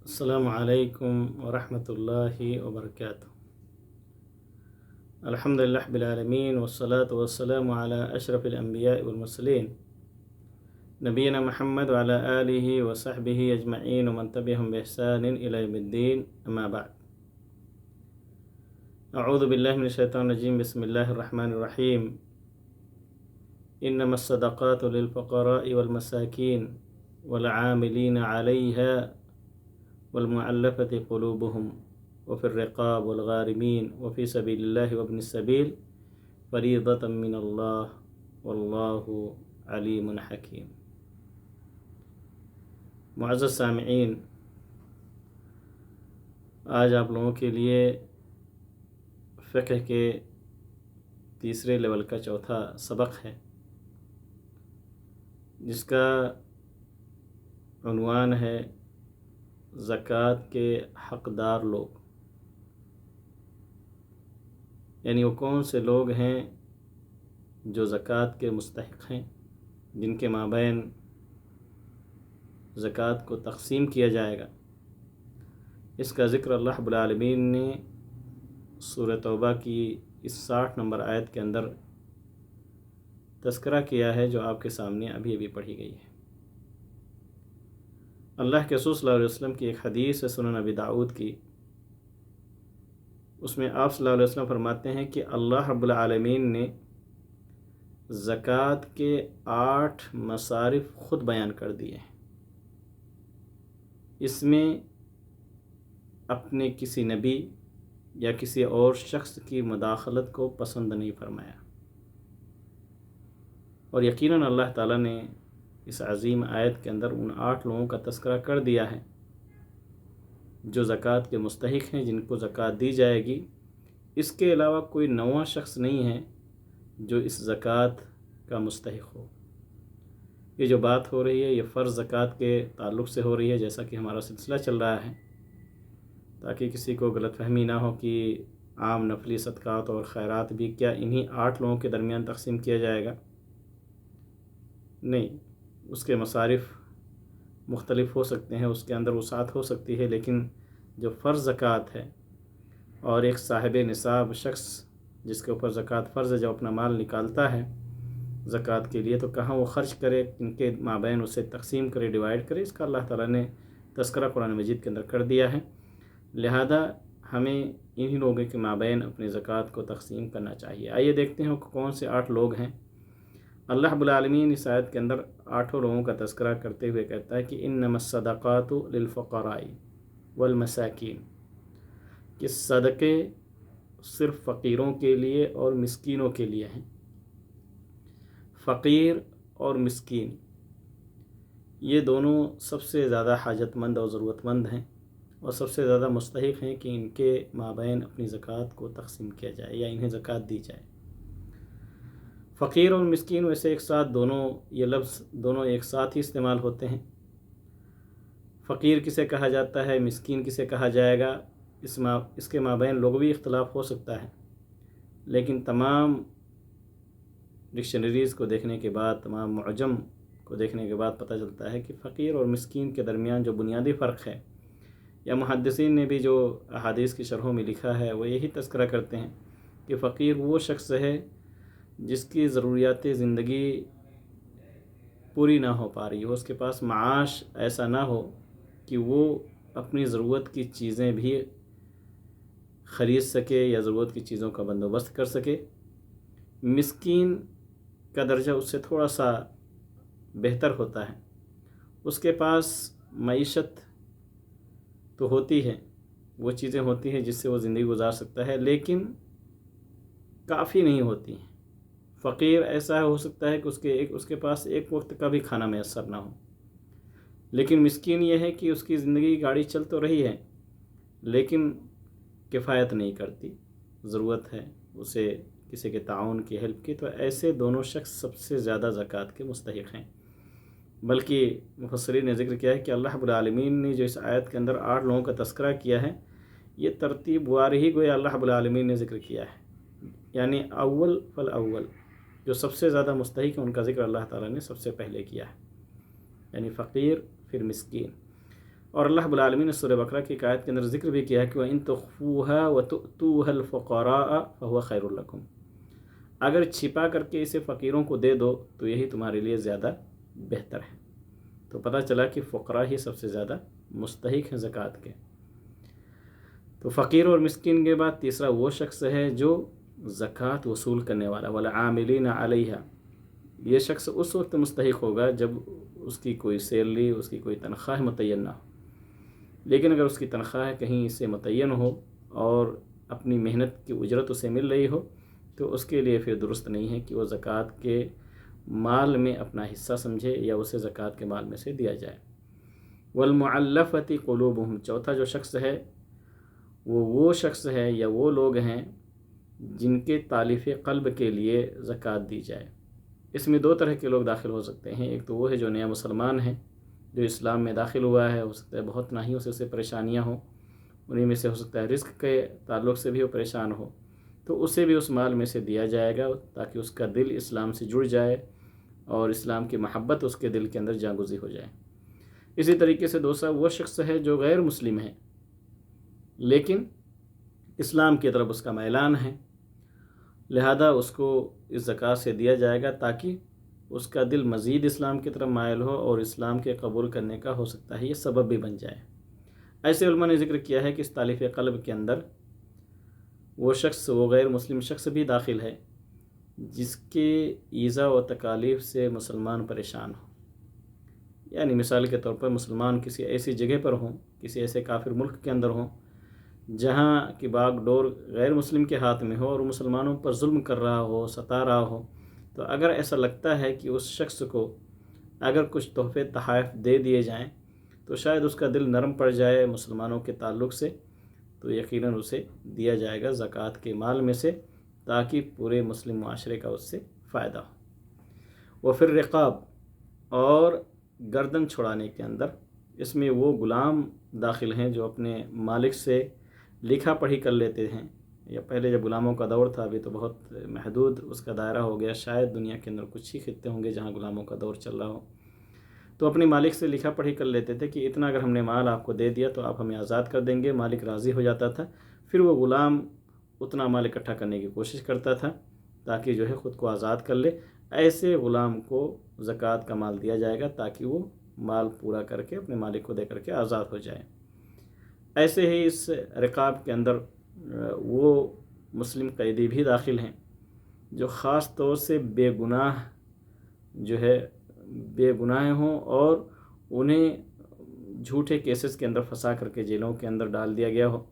السلام علیکم ورحمۃ اللہ وبرکاتہ۔ الحمد للہ رب العالمین والصلاة والسلام علی اشرف الانبیاء والمرسلین نبینا محمد وعلی آلہ وصحبہ اجمعین ومن تبعہم بإحسان الی یوم الدین، اما بعد۔ اعوذ باللہ من الشیطان الرجیم، بسم اللہ الرحمن الرحیم۔ انما الصدقات للفقراء والمساکین والعاملین علیہا والمعلفة قلوبهم وفي الرقاب والغارمين وفي سبيل الله وابن السبيل فريضة من الله والله عليم حكيم۔ معزز سامعین، آج آپ لوگوں کے لیے فقہ کے تیسرے لیول کا چوتھا سبق ہے، جس کا عنوان ہے زکوٰۃ کے حقدار لوگ، یعنی وہ کون سے لوگ ہیں جو زکوٰۃ کے مستحق ہیں، جن کے مابین زکوٰۃ کو تقسیم کیا جائے گا۔ اس کا ذکر اللہ رب العالمین نے سورہ توبہ کی اس 60 نمبر آیت کے اندر تذکرہ کیا ہے، جو آپ کے سامنے ابھی پڑھی گئی ہے۔ اللہ کے رسول صلی اللہ علیہ وسلم کی ایک حدیث ہے سنن ابی داؤد کی، اس میں آپ صلی اللہ علیہ وسلم فرماتے ہیں کہ اللہ رب العالمین نے زکوٰۃ کے 8 مصارف خود بیان کر دیے ہیں۔ اس میں اپنے کسی نبی یا کسی اور شخص کی مداخلت کو پسند نہیں فرمایا، اور یقیناً اللہ تعالیٰ نے اس عظیم آیت کے اندر ان 8 لوگوں کا تذکرہ کر دیا ہے جو زکوٰۃ کے مستحق ہیں، جن کو زکوٰۃ دی جائے گی۔ اس کے علاوہ کوئی نواں شخص نہیں ہے جو اس زکوٰۃ کا مستحق ہو۔ یہ جو بات ہو رہی ہے یہ فرض زکوٰۃ کے تعلق سے ہو رہی ہے، جیسا کہ ہمارا سلسلہ چل رہا ہے، تاکہ کسی کو غلط فہمی نہ ہو کہ عام نفلی صدقات اور خیرات بھی کیا انہی 8 لوگوں کے درمیان تقسیم کیا جائے گا؟ نہیں، اس کے مصارف مختلف ہو سکتے ہیں، اس کے اندر وسعت ہو سکتی ہے، لیکن جو فرض زکوٰۃ ہے اور ایک صاحب نصاب شخص جس کے اوپر زکوٰۃ فرض ہے، جو اپنا مال نکالتا ہے زکوٰۃ کے لیے، تو کہاں وہ خرچ کرے، ان کے مابین اسے تقسیم کرے، ڈیوائڈ کرے، اس کا اللہ تعالیٰ نے تذکرہ قرآن مجید کے اندر کر دیا ہے۔ لہذا ہمیں انہی لوگوں کے مابین اپنی زکوٰۃ کو تقسیم کرنا چاہیے۔ آئیے دیکھتے ہیں کہ کون سے 8 لوگ ہیں۔ اللہ رب العالمین اس آیت کے اندر 8 لوگوں کا تذکرہ کرتے ہوئے کہتا ہے کہ انما الصدقات للفقراء والمساکین، کہ صدقے صرف فقیروں کے لیے اور مسکینوں کے لیے ہیں۔ فقیر اور مسکین یہ دونوں سب سے زیادہ حاجت مند اور ضرورت مند ہیں، اور سب سے زیادہ مستحق ہیں کہ ان کے مابین اپنی زکوٰۃ کو تقسیم کیا جائے یا انہیں زکوٰۃ دی جائے۔ فقیر اور مسکین ویسے ایک ساتھ یہ لفظ دونوں ایک ساتھ ہی استعمال ہوتے ہیں۔ فقیر کسے کہا جاتا ہے، مسکین کسے کہا جائے گا، اس کے مابین لغوی اختلاف ہو سکتا ہے، لیکن تمام ڈکشنریز کو دیکھنے کے بعد، تمام معجم کو دیکھنے کے بعد پتہ چلتا ہے کہ فقیر اور مسکین کے درمیان جو بنیادی فرق ہے، یا محدثین نے بھی جو احادیث کی شرحوں میں لکھا ہے وہ یہی تذکرہ کرتے ہیں کہ فقیر وہ شخص ہے جس کی ضروریات زندگی پوری نہ ہو پا رہی ہو، اس کے پاس معاش ایسا نہ ہو کہ وہ اپنی ضرورت کی چیزیں بھی خرید سکے یا ضرورت کی چیزوں کا بندوبست کر سکے۔ مسکین کا درجہ اس سے تھوڑا سا بہتر ہوتا ہے، اس کے پاس معیشت تو ہوتی ہے، وہ چیزیں ہوتی ہیں جس سے وہ زندگی گزار سکتا ہے، لیکن کافی نہیں ہوتی ہیں۔ فقیر ایسا ہو سکتا ہے کہ اس کے پاس ایک وقت کا بھی کھانا میسر نہ ہو، لیکن مسکین یہ ہے کہ اس کی زندگی گاڑی چل تو رہی ہے لیکن کفایت نہیں کرتی، ضرورت ہے اسے کسی کے تعاون کی، ہیلپ کی، تو ایسے دونوں شخص سب سے زیادہ زکوٰۃ کے مستحق ہیں۔ بلکہ مفسرین نے ذکر کیا ہے کہ اللہ رب العالمین نے جو اس آیت کے اندر 8 لوگوں کا تذکرہ کیا ہے، یہ ترتیب وار ہی گویا اللہ رب العالمین نے ذکر کیا ہے، یعنی اول فالاول، جو سب سے زیادہ مستحق ہیں ان کا ذکر اللہ تعالیٰ نے سب سے پہلے کیا ہے، یعنی فقیر پھر مسکین۔ اور اللہ رب العالمین نے سورہ بقرہ کی ایک آیت کے اندر ذکر بھی کیا ہے کہ وَإِن تُخْفُوهَا وَتُؤْتُوهَا الْفُقَرَاءَ فَهُوَ خَيْرٌ لَكُمْ، اگر چھپا کر کے اسے فقیروں کو دے دو تو یہی تمہارے لیے زیادہ بہتر ہے۔ تو پتہ چلا کہ فقراء ہی سب سے زیادہ مستحق ہیں زکوٰۃ کے۔ تو فقیر اور مسکین کے بعد تیسرا وہ شخص ہے جو زکوٰۃ وصول کرنے والا، وَالْعَامِلِينَ عَلَيْهَا، یہ شخص اس وقت مستحق ہوگا جب اس کی کوئی سیلری، اس کی کوئی تنخواہ متعین نہ ہو۔ لیکن اگر اس کی تنخواہ کہیں سے متعین ہو اور اپنی محنت کی اجرت اسے مل رہی ہو تو اس کے لیے پھر درست نہیں ہے کہ وہ زکوٰۃ کے مال میں اپنا حصہ سمجھے یا اسے زکوٰۃ کے مال میں سے دیا جائے۔ وَالْمُعَلَّفَةِ قُلُوبُهُمْ، چوتھا جو شخص ہے وہ شخص ہے یا وہ لوگ ہیں جن کے تالیف قلب کے لیے زکوٰۃ دی جائے۔ اس میں دو طرح کے لوگ داخل ہو سکتے ہیں، ایک تو وہ ہے جو نیا مسلمان ہے، جو اسلام میں داخل ہوا ہے، ہو سکتا ہے بہت ناحیوں سے اسے پریشانیاں ہوں، انہیں میں سے ہو سکتا ہے رزق کے تعلق سے بھی وہ پریشان ہو، تو اسے بھی اس مال میں سے دیا جائے گا تاکہ اس کا دل اسلام سے جڑ جائے اور اسلام کی محبت اس کے دل کے اندر جاگزی ہو جائے۔ اسی طریقے سے دوسرا وہ شخص ہے جو غیر مسلم ہے لیکن اسلام کی طرف اس کا میلان ہے، لہذا اس کو اس زکوٰۃ سے دیا جائے گا تاکہ اس کا دل مزید اسلام کی طرف مائل ہو اور اسلام کے قبول کرنے کا ہو سکتا ہے یہ سبب بھی بن جائے۔ ایسے علماء نے ذکر کیا ہے کہ اس تالیف قلب کے اندر وہ شخص، وہ غیر مسلم شخص بھی داخل ہے جس کے ایذا و تکالیف سے مسلمان پریشان ہو۔ یعنی مثال کے طور پر مسلمان کسی ایسی جگہ پر ہوں، کسی ایسے کافر ملک کے اندر ہوں جہاں کی باغ ڈور غیر مسلم کے ہاتھ میں ہو اور مسلمانوں پر ظلم کر رہا ہو، ستا رہا ہو، تو اگر ایسا لگتا ہے کہ اس شخص کو اگر کچھ تحفے تحائف دے دیے جائیں تو شاید اس کا دل نرم پڑ جائے مسلمانوں کے تعلق سے، تو یقیناً اسے دیا جائے گا زکوٰۃ کے مال میں سے تاکہ پورے مسلم معاشرے کا اس سے فائدہ ہو۔ وفی الرقاب، اور گردن چھڑانے کے اندر اس میں وہ غلام داخل ہیں جو اپنے مالک سے لکھا پڑھی کر لیتے ہیں، یا پہلے جب غلاموں کا دور تھا، ابھی تو بہت محدود اس کا دائرہ ہو گیا، شاید دنیا کے اندر کچھ ہی خطے ہوں گے جہاں غلاموں کا دور چل رہا ہو، تو اپنے مالک سے لکھا پڑھی کر لیتے تھے کہ اتنا اگر ہم نے مال آپ کو دے دیا تو آپ ہمیں آزاد کر دیں گے۔ مالک راضی ہو جاتا تھا، پھر وہ غلام اتنا مال اکٹھا کرنے کی کوشش کرتا تھا تاکہ جو ہے خود کو آزاد کر لے۔ ایسے غلام کو زکوٰۃ کا مال دیا جائے گا تاکہ وہ مال پورا کر کے اپنے مالک کو دے کر کے آزاد ہو جائے۔ ایسے ہی اس رقاب کے اندر وہ مسلم قیدی بھی داخل ہیں جو خاص طور سے بے گناہ ہوں اور انہیں جھوٹے کیسز کے اندر پھنسا کر کے جیلوں کے اندر ڈال دیا گیا ہو،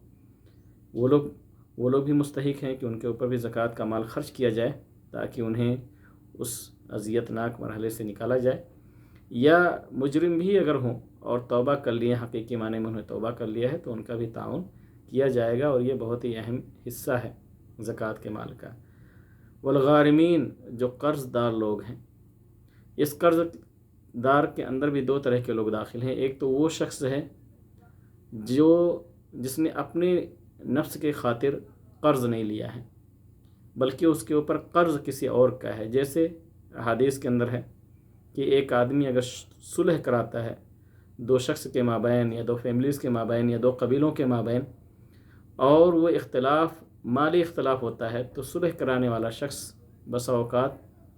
وہ لوگ بھی مستحق ہیں کہ ان کے اوپر بھی زکوٰۃ کا مال خرچ کیا جائے تاکہ انہیں اس اذیت ناک مرحلے سے نکالا جائے۔ یا مجرم بھی اگر ہوں اور توبہ کر لیے، حقیقی معنی میں انہیں توبہ کر لیا ہے، تو ان کا بھی تعاون کیا جائے گا، اور یہ بہت ہی اہم حصہ ہے زکوٰۃ کے مال کا۔ والغارمین، جو قرض دار لوگ ہیں، اس قرض دار کے اندر بھی دو طرح کے لوگ داخل ہیں۔ ایک تو وہ شخص ہے جس نے اپنے نفس کے خاطر قرض نہیں لیا ہے بلکہ اس کے اوپر قرض کسی اور کا ہے، جیسے حدیث کے اندر ہے کہ ایک آدمی اگر صلح کراتا ہے دو شخص کے مابین یا دو فیملیز کے مابین یا دو قبیلوں کے مابین، اور وہ مالی اختلاف ہوتا ہے، تو صلح کرانے والا شخص بسا اوقات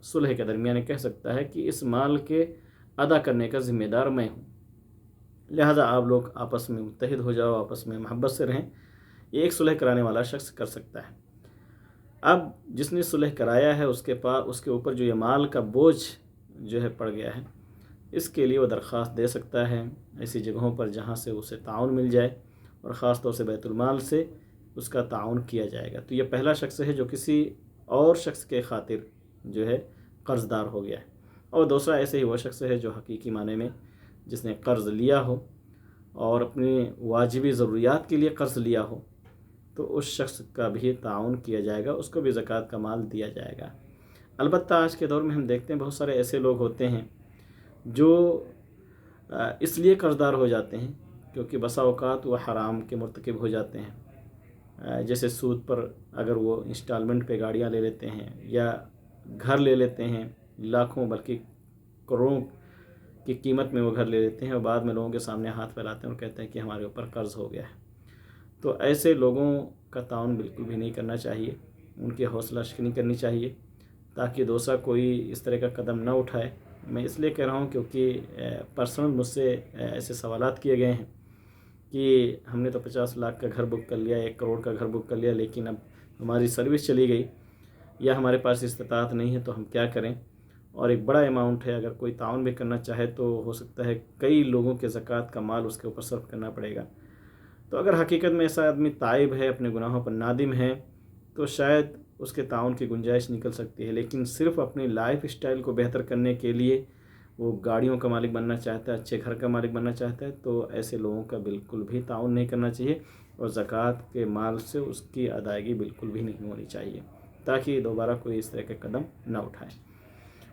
صلح کے درمیان کہہ سکتا ہے کہ اس مال کے ادا کرنے کا ذمہ دار میں ہوں، لہذا آپ لوگ آپس میں متحد ہو جاؤ، آپس میں محبت سے رہیں۔ یہ ایک صلح کرانے والا شخص کر سکتا ہے۔ اب جس نے صلح کرایا ہے اس کے اوپر جو یہ مال کا بوجھ جو ہے پڑ گیا ہے، اس کے لیے وہ درخواست دے سکتا ہے ایسی جگہوں پر جہاں سے اسے تعاون مل جائے، اور خاص طور سے بیت المال سے اس کا تعاون کیا جائے گا۔ تو یہ پہلا شخص ہے جو کسی اور شخص کے خاطر جو ہے قرض دار ہو گیا ہے، اور دوسرا ایسے ہی وہ شخص ہے جو حقیقی معنی میں جس نے قرض لیا ہو اور اپنی واجبی ضروریات کے لیے قرض لیا ہو، تو اس شخص کا بھی تعاون کیا جائے گا، اس کو بھی زکوٰۃ کا مال دیا جائے گا۔ البتہ آج کے دور میں ہم دیکھتے ہیں بہت سارے ایسے لوگ ہوتے ہیں جو اس لیے قرض دار ہو جاتے ہیں کیونکہ بسا اوقات وہ حرام کے مرتکب ہو جاتے ہیں، جیسے سود پر اگر وہ انسٹالمنٹ پہ گاڑیاں لے لیتے ہیں یا گھر لے لیتے ہیں، لاکھوں بلکہ کروڑوں کی قیمت میں وہ گھر لے لیتے ہیں اور بعد میں لوگوں کے سامنے ہاتھ پھیلاتے ہیں اور کہتے ہیں کہ ہمارے اوپر قرض ہو گیا ہے۔ تو ایسے لوگوں کا تعاون بالکل بھی نہیں کرنا چاہیے، ان کی حوصلہ شکنی کرنی چاہیے تاکہ دوسرا کوئی اس طرح کا قدم نہ اٹھائے۔ میں اس لیے کہہ رہا ہوں کیونکہ پرسنل مجھ سے ایسے سوالات کیے گئے ہیں کہ ہم نے تو 50 لاکھ کا گھر بک کر لیا، 1 کروڑ کا گھر بک کر لیا، لیکن اب ہماری سروس چلی گئی یا ہمارے پاس استطاعت نہیں ہے تو ہم کیا کریں؟ اور ایک بڑا اماؤنٹ ہے، اگر کوئی تعاون بھی کرنا چاہے تو ہو سکتا ہے کئی لوگوں کے زکوٰۃ کا مال اس کے اوپر صرف کرنا پڑے گا۔ تو اگر حقیقت میں ایسا آدمی تائب ہے، اپنے گناہوں پر نادم ہے، تو شاید اس کے تعاون کی گنجائش نکل سکتی ہے، لیکن صرف اپنی لائف اسٹائل کو بہتر کرنے کے لیے وہ گاڑیوں کا مالک بننا چاہتا ہے، اچھے گھر کا مالک بننا چاہتا ہے، تو ایسے لوگوں کا بالکل بھی تعاون نہیں کرنا چاہیے اور زکوٰۃ کے مال سے اس کی ادائیگی بالکل بھی نہیں ہونی چاہیے تاکہ دوبارہ کوئی اس طرح کے قدم نہ اٹھائے۔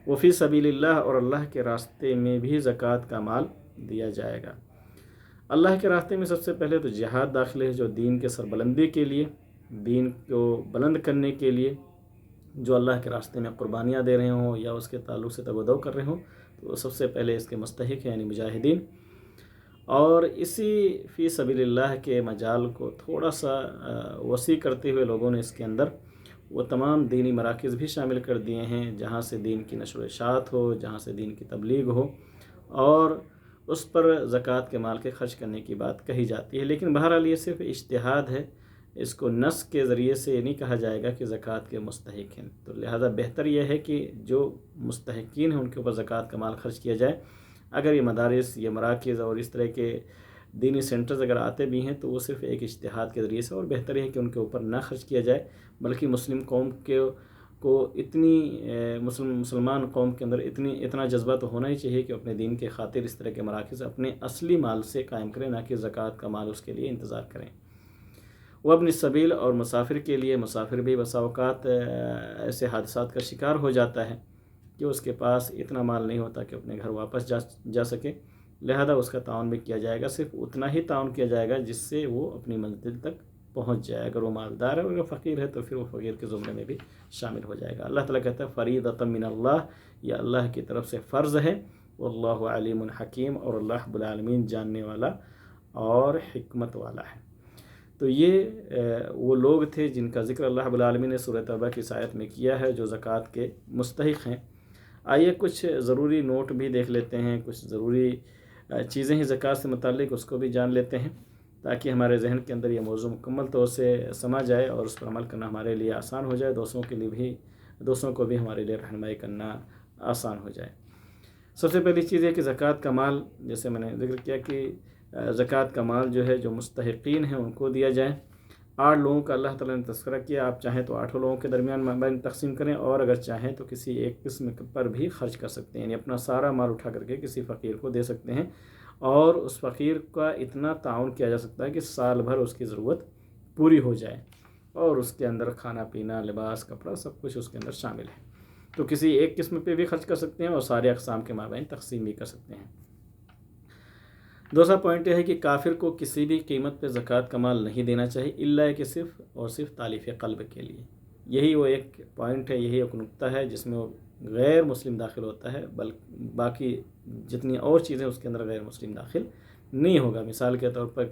وہ فی سبیل اللہ، اور اللہ کے راستے میں بھی زکوٰۃ کا مال دیا جائے گا۔ اللہ کے راستے میں سب سے پہلے تو جہاد داخل ہے، جو دین کے سربلندی کے لیے، دین کو بلند کرنے کے لیے جو اللہ کے راستے میں قربانیاں دے رہے ہوں یا اس کے تعلق سے تگ و دو کر رہے ہوں، تو وہ سب سے پہلے اس کے مستحق ہیں، یعنی مجاہدین۔ اور اسی فی سبیل اللہ کے مجال کو تھوڑا سا وسیع کرتے ہوئے لوگوں نے اس کے اندر وہ تمام دینی مراکز بھی شامل کر دیے ہیں جہاں سے دین کی نشر و اشاعت ہو، جہاں سے دین کی تبلیغ ہو، اور اس پر زکوٰۃ کے مال کے خرچ کرنے کی بات کہی جاتی ہے۔ لیکن بہرحال یہ صرف اجتہاد ہے، اس کو نص کے ذریعے سے یہ نہیں کہا جائے گا کہ زکوٰۃ کے مستحق ہیں، تو لہذا بہتر یہ ہے کہ جو مستحقین ہیں ان کے اوپر زکوٰۃ کا مال خرچ کیا جائے۔ اگر یہ مدارس، یہ مراکز اور اس طرح کے دینی سینٹرز اگر آتے بھی ہیں تو وہ صرف ایک اجتہاد کے ذریعے سے، اور بہتر ہے کہ ان کے اوپر نہ خرچ کیا جائے، بلکہ مسلم قوم کو اتنی مسلمان قوم کے اندر اتنا جذبہ تو ہونا ہی چاہیے کہ اپنے دین کے خاطر اس طرح کے مراکز اپنے اصلی مال سے قائم کریں، نہ کہ زکوٰۃ کا مال اس کے لیے انتظار کریں۔ وہ اپنی سبیل اور مسافر کے لیے، مسافر بھی بسا اوقات ایسے حادثات کا شکار ہو جاتا ہے کہ اس کے پاس اتنا مال نہیں ہوتا کہ اپنے گھر واپس جا سکے، لہذا اس کا تعاون بھی کیا جائے گا، صرف اتنا ہی تعاون کیا جائے گا جس سے وہ اپنی منزل تک پہنچ جائے۔ اگر وہ مالدار ہے اور اگر فقیر ہے تو پھر وہ فقیر کے زمرے میں بھی شامل ہو جائے گا۔ اللہ تعالیٰ کہتا ہے فریضۃ من اللہ، یہ اللہ کی طرف سے فرض ہے، واللہ علیم حکیم، اور اللہ رب العالمین جاننے والا اور حکمت والا ہے۔ تو یہ وہ لوگ تھے جن کا ذکر اللہ رب العالمین نے سورۃ توبہ کی اس آیت میں کیا ہے، جو زکوٰۃ کے مستحق ہیں۔ آئیے کچھ ضروری نوٹ بھی دیکھ لیتے ہیں، کچھ ضروری چیزیں ہیں زکوٰۃ سے متعلق، اس کو بھی جان لیتے ہیں تاکہ ہمارے ذہن کے اندر یہ موضوع مکمل طور سے سما جائے اور اس پر عمل کرنا ہمارے لیے آسان ہو جائے، دوسروں کو بھی ہمارے لیے رہنمائی کرنا آسان ہو جائے۔ سب سے پہلی چیز ہے کہ زکوٰۃ کا مال، جیسے میں نے ذکر کیا کہ زکوٰۃ کا مال جو ہے جو مستحقین ہیں ان کو دیا جائے۔ 8 لوگوں کا اللہ تعالیٰ نے تذکرہ کیا، آپ چاہیں تو 8 لوگوں کے درمیان مابین تقسیم کریں، اور اگر چاہیں تو کسی ایک قسم پر بھی خرچ کر سکتے ہیں، یعنی اپنا سارا مال اٹھا کر کے کسی فقیر کو دے سکتے ہیں، اور اس فقیر کا اتنا تعاون کیا جا سکتا ہے کہ سال بھر اس کی ضرورت پوری ہو جائے، اور اس کے اندر کھانا پینا، لباس، کپڑا، سب کچھ اس کے اندر شامل ہے۔ تو کسی ایک قسم پہ بھی خرچ کر سکتے ہیں اور سارے اقسام کے مابین تقسیم بھی کر سکتے ہیں۔ دوسرا پوائنٹ یہ ہے کہ کافر کو کسی بھی قیمت پہ زکوٰۃ کا مال نہیں دینا چاہیے، الا کہ صرف اور صرف تالیف قلب کے لیے۔ یہی وہ ایک پوائنٹ ہے، یہی ایک نقطہ ہے جس میں وہ غیر مسلم داخل ہوتا ہے، بلکہ باقی جتنی اور چیزیں اس کے اندر غیر مسلم داخل نہیں ہوگا۔ مثال کے طور پر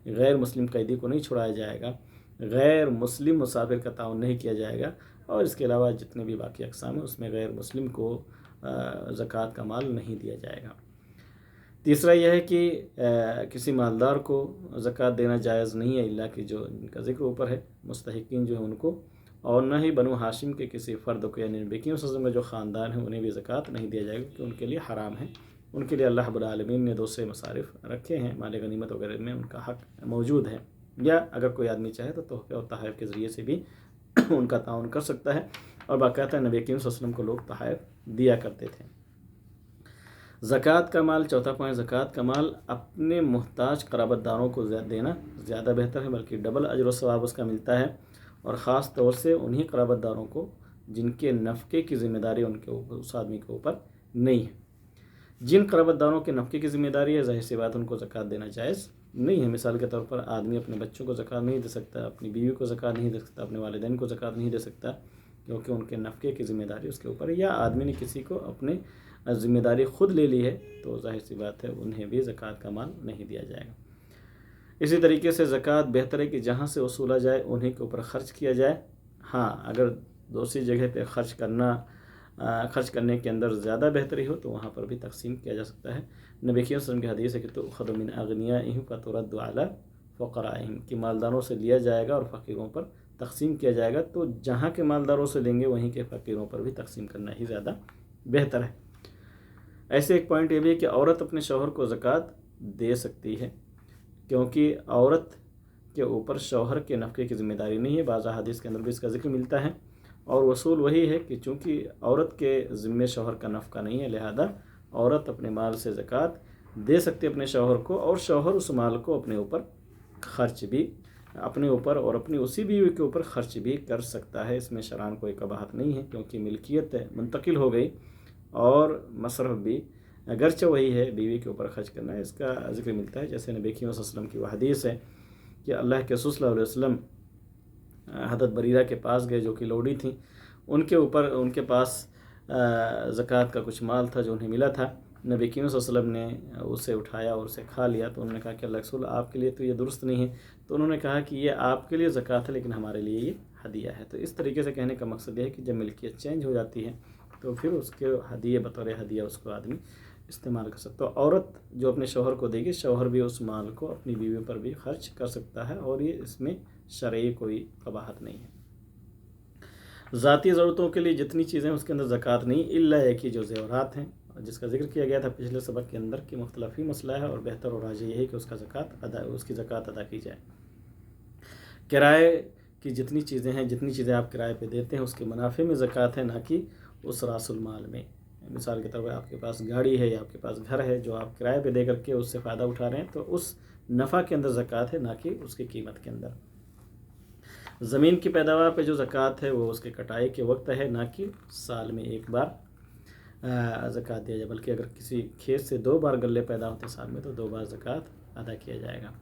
غیر مسلم قیدی کو نہیں چھڑایا جائے گا، غیر مسلم مسافر کا تعاون نہیں کیا جائے گا، اور اس کے علاوہ جتنے بھی باقی اقسام ہیں اس میں غیر مسلم کو زکوٰۃ کا مال نہیں دیا جائے گا۔ تیسرا یہ ہے کہ کسی مالدار کو زکوٰۃ دینا جائز نہیں ہے، الا کہ جو ان کا ذکر اوپر ہے، مستحقین جو ہیں ان کو، اور نہ ہی بنو ہاشم کے کسی فرد کو، یعنی نبی کریم صلی اللہ علیہ وسلم کا جو خاندان ہیں انہیں بھی زکوٰۃ نہیں دیا جائے گا کہ ان کے لیے حرام ہے۔ ان کے لیے اللہ رب العالمین نے دوسرے مصارف رکھے ہیں، مال غنیمت وغیرہ میں ان کا حق موجود ہے، یا اگر کوئی آدمی چاہے تو تحفے اور تحائف کے ذریعے سے بھی ان کا تعاون کر سکتا ہے، اور باقاعدہ نبی کریم صلی اللہ علیہ وسلم کو لوگ تحائف دیا کرتے تھے۔ زکوٰۃ کا مال، چوتھا پوائنٹ، زکوٰۃ کا مال اپنے محتاج قرابت داروں کو دینا زیادہ بہتر ہے، بلکہ ڈبل اجر و ثواب اس کا ملتا ہے، اور خاص طور سے انہی قرابت داروں کو جن کے نفقے کی ذمہ داری ان کے اوپر، اس آدمی کے اوپر نہیں ہے۔ جن قرابت داروں کے نفقے کی ذمہ داری ہے، ظاہر سی بات ان کو زکوٰۃ دینا جائز نہیں ہے۔ مثال کے طور پر آدمی اپنے بچوں کو زکوٰۃ نہیں دے سکتا، اپنی بیوی کو زکوٰۃ نہیں دے سکتا، اپنے والدین کو زکوٰۃ نہیں دے سکتا، کیونکہ ان کے نفقے کی ذمہ داری اس کے اوپر ہے، یا آدمی نے کسی کو اپنے ذمہ داری خود لے لی ہے تو ظاہر سی بات ہے انہیں بھی زکوٰۃ کا مال نہیں دیا جائے گا۔ اسی طریقے سے زکوٰۃ بہتر ہے کہ جہاں سے وصولا جائے انہیں کے اوپر خرچ کیا جائے۔ ہاں اگر دوسری جگہ پہ خرچ کرنے کے اندر زیادہ بہتری ہو تو وہاں پر بھی تقسیم کیا جا سکتا ہے۔ نبی کریم صلی اللہ علیہ وسلم کی حدیث ہے کہ تؤخذ من اغنیائہم فترد علی فقرائہم، کہ مالداروں سے لیا جائے گا اور فقیروں پر تقسیم کیا جائے گا، تو جہاں کے مالداروں سے لیں گے وہیں کے فقیروں پر بھی تقسیم کرنا ہی زیادہ بہتر ہے۔ ایسے ایک پوائنٹ یہ بھی ہے کہ عورت اپنے شوہر کو زکوٰۃ دے سکتی ہے، کیونکہ عورت کے اوپر شوہر کے نفقے کی ذمہ داری نہیں ہے۔ بعض احادیث کے اندر بھی اس کا ذکر ملتا ہے، اور اصول وہی ہے کہ چونکہ عورت کے ذمے شوہر کا نفقہ نہیں ہے، لہذا عورت اپنے مال سے زکوٰۃ دے سکتی ہے اپنے شوہر کو، اور شوہر اس مال کو اپنے اوپر خرچ بھی اپنے اوپر اور اپنی اسی بیوی کے اوپر خرچ بھی کر سکتا ہے۔ اس میں شرعاً کوئی قباحت نہیں ہے، کیونکہ ملکیت منتقل ہو گئی اور مصرف بھی اگرچہ وہی ہے، بیوی کے اوپر خرچ کرنا ہے۔ اس کا ذکر ملتا ہے جیسے نبی کریم صلی اللہ علیہ وسلم کی وہ حدیث ہے کہ اللہ کے رسول صلی اللہ علیہ وسلم حضرت بریرہ کے پاس گئے جو کہ لوڈی تھیں، ان کے پاس زکوٰۃ کا کچھ مال تھا جو انہیں ملا تھا۔ نبی کریم صلی اللہ علیہ وسلم نے اسے اٹھایا اور اسے کھا لیا، تو انہوں نے کہا کہ اللہ کے رسول آپ کے لیے تو یہ درست نہیں ہے، تو انہوں نے کہا کہ یہ آپ کے لیے زکوٰۃ ہے لیکن ہمارے لیے یہ ہدیہ ہے۔ تو اس طریقے سے کہنے کا مقصد یہ ہے کہ جب ملکیت چینج ہو جاتی ہے تو پھر اس کے ہدیے بطور ہدیہ اس کو آدمی استعمال کر سکتا ہے۔ تو عورت جو اپنے شوہر کو دے گی، شوہر بھی اس مال کو اپنی بیوی پر بھی خرچ کر سکتا ہے، اور یہ اس میں شرعی کوئی قباحت نہیں ہے۔ ذاتی ضرورتوں کے لیے جتنی چیزیں اس کے اندر زکوٰۃ نہیں، الا ایک ہی جو زیورات ہیں، جس کا ذکر کیا گیا تھا پچھلے سبق کے اندر کہ مختلف ہی مسئلہ ہے، اور بہتر اور راجح یہ ہے کہ اس کی زکوٰۃ ادا کی جائے۔ کرائے کی جتنی چیزیں آپ کرائے پہ دیتے ہیں اس کے منافع میں زکوٰۃ ہے، نہ کہ اس راس المال میں۔ مثال کے طور پر آپ کے پاس گاڑی ہے یا آپ کے پاس گھر ہے جو آپ کرائے پہ دے کر کے اس سے فائدہ اٹھا رہے ہیں، تو اس نفع کے اندر زکوٰۃ ہے، نہ کہ اس کی قیمت کے اندر۔ زمین کی پیداوار پہ جو زکوٰۃ ہے وہ اس کے کٹائی کے وقت ہے، نہ کہ سال میں ایک بار زکوٰۃ دیا جائے، بلکہ اگر کسی کھیت سے 2 بار غلے پیدا ہوتے ہیں سال میں تو 2 بار زکوٰۃ ادا کیا جائے گا۔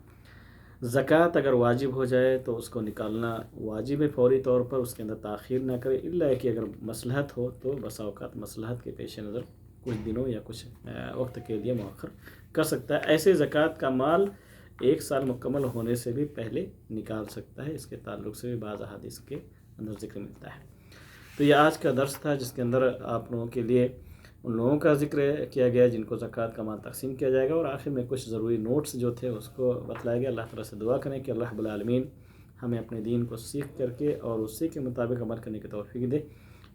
زکوٰۃ اگر واجب ہو جائے تو اس کو نکالنا واجب ہے فوری طور پر، اس کے اندر تاخیر نہ کرے، الا کہ اگر مصلحت ہو تو بسا اوقات مصلحت کے پیش نظر کچھ دنوں یا کچھ وقت کے لیے مؤخر کر سکتا ہے۔ ایسے زکوٰۃ کا مال 1 سال مکمل ہونے سے بھی پہلے نکال سکتا ہے، اس کے تعلق سے بھی بعض احادیث کے اندر ذکر ملتا ہے۔ تو یہ آج کا درس تھا جس کے اندر آپ لوگوں کے لیے ان لوگوں کا ذکر کیا گیا جن کو زکوٰۃ کا مال تقسیم کیا جائے گا، اور آخر میں کچھ ضروری نوٹس جو تھے اس کو بتلایا گیا۔ اللہ تعالیٰ سے دعا کریں کہ اللہ رب العالمین ہمیں اپنے دین کو سیکھ کر کے اور اسی کے مطابق عمل کرنے کی توفیق دے،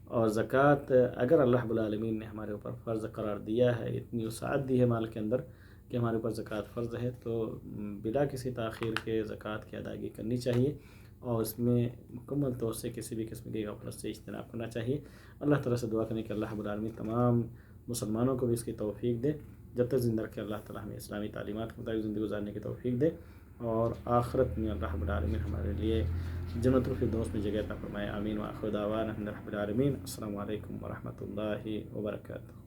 اور زکوٰۃ اگر اللہ رب العالمین نے ہمارے اوپر فرض قرار دیا ہے، اتنی وسعت دی ہے مال کے اندر کہ ہمارے اوپر زکوٰۃ فرض ہے، تو بلا کسی تاخیر کے زکوٰۃ کی ادائیگی کرنی چاہیے، اور اس میں مکمل طور سے کسی بھی قسم کی غفلت سے اجتناب کرنا چاہیے۔ اللہ تعالیٰ سے دعا کریں کہ اللہ رب العالمین تمام مسلمانوں کو بھی اس کی توفیق دے، جب تک زندہ رکھے اللہ تعالیٰ ہمیں اسلامی تعلیمات کے مطابق زندگی گزارنے کی توفیق دے، اور آخرت میں اللہ رب العالمین ہمارے لیے جنت الفردوس میں جگہ عطا فرمائے۔ آمین۔ وآخر دعوانا الحمد للہ رب العالمین۔ السلام علیکم ورحمۃ اللہ وبرکاتہ۔